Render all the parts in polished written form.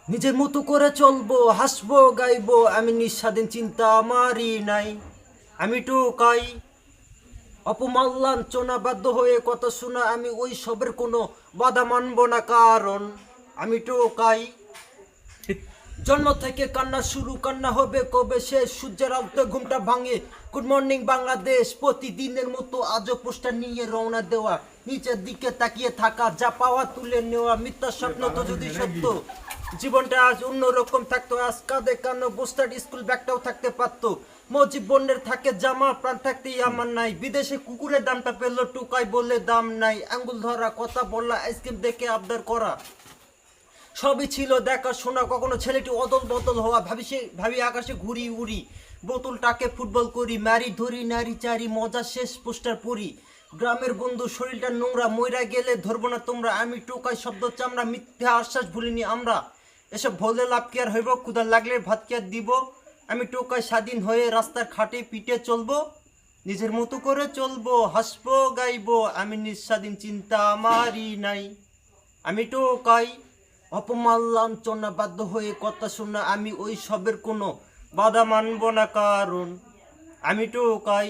নিজের মতো করে চলবো, হাসবো, গাইবো, আমি নিঃস্বাধীন, চিন্তা আমারই নাই। আমি টোকাই, অপমান লাঞ্ছনা বাধ্য হয়ে কথা শোনা, আমি ওই সবের কোনো বাধা মানব না, কারণ আমি টোকাই। জন্ম থেকে কান্না শুরু, কান্না হবে কবে শেষ, সূর্যের আলোতে ঘুমটা ভাঙে। গুড মর্নিং বাংলাদেশ, প্রতিদিনের মতো আজও পোস্টার নিয়ে রওনা দেওয়া, নিচের দিকে তাকিয়ে থাকা, যা পাওয়া তুলে নেওয়া, মিথ্যা স্বপ্ন তো যদি সত্য, জীবনটা আজ অন্যরকম থাকতো। আজ কাঁধে কানো বোস্টার, স্কুল ব্যাগটাও থাকতে পারতো। মজিব বন্যের থাকে জামা, প্রাণ থাকতেই আমার নাই। বিদেশে কুকুরের দামটা পেলো, টুকাই বলে দাম নাই। আঙ্গুল ধরা, কথা বলা, আইসক্রিম দেখে আবদার করা, সবই ছিল দেখা শোনা। কখনো ছেলেটি অদল বদল হওয়া, ভাবি আকাশে ঘুরি উড়ি, বোতলটাকে ফুটবল করি, মারি ধরি নারী চারি, মজা শেষ পোস্টার পরি। গ্রামের বন্ধু, শরীরটা নোংরা, মইরা গেলে ধরবো না তোমরা। আমি টোকাই, শব্দ চামড়া, মিথ্যা আশ্বাস ভুলিনি আমরা। এসব বললে লাভ কি আর হইব, ক্ষুধা লাগলে ভাত কি আর দিব। আমি টোকাই, স্বাধীন হয়ে রাস্তার খাটে পিটে চলবো, নিজের মতো করে চলবো, হাসবো, গাইবো, আমি নিঃস্বাধীন, চিন্তা আমারই নাই। আমি টোকাই, অপমান লাঞ্ছনা বাধ্য হয়ে কথা শোনা, আমি ওই সবের কোনো বাধা মানব না, কারণ আমি টোকাই।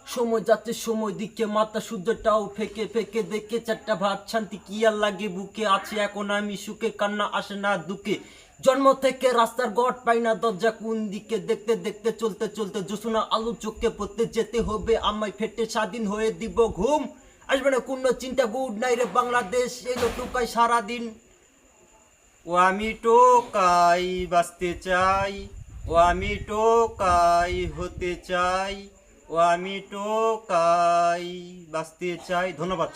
সময় যাচ্ছে সময় দিকে, মাথা সূর্যটাও ফেকে ফেকে দেখে, চারটা ভাত শান্তি কি আর লাগে বুকে, আছে এখন আমি সুখে, কান্না আসে না দুঃখে। জন্ম থেকে রাস্তার গড় পাই না, দরজা কোন দিকে, দেখতে দেখতে চলতে চলতে জোছনা আলো চোখে পড়তে, যেতে হবে আমায় ফেটে, স্বাধীন হয়ে দিব ঘুম, আসবে না কোনো চিন্তা। গুড নাই রে বাংলাদেশ, এলো টোকাই সারাদিন। ও আমি টোকাই, বাঁচতে চাই, ও আমি টোকাই, হতে চাই, ও আমি টোকাই, বাঁচতে চাই। ধন্যবাদ।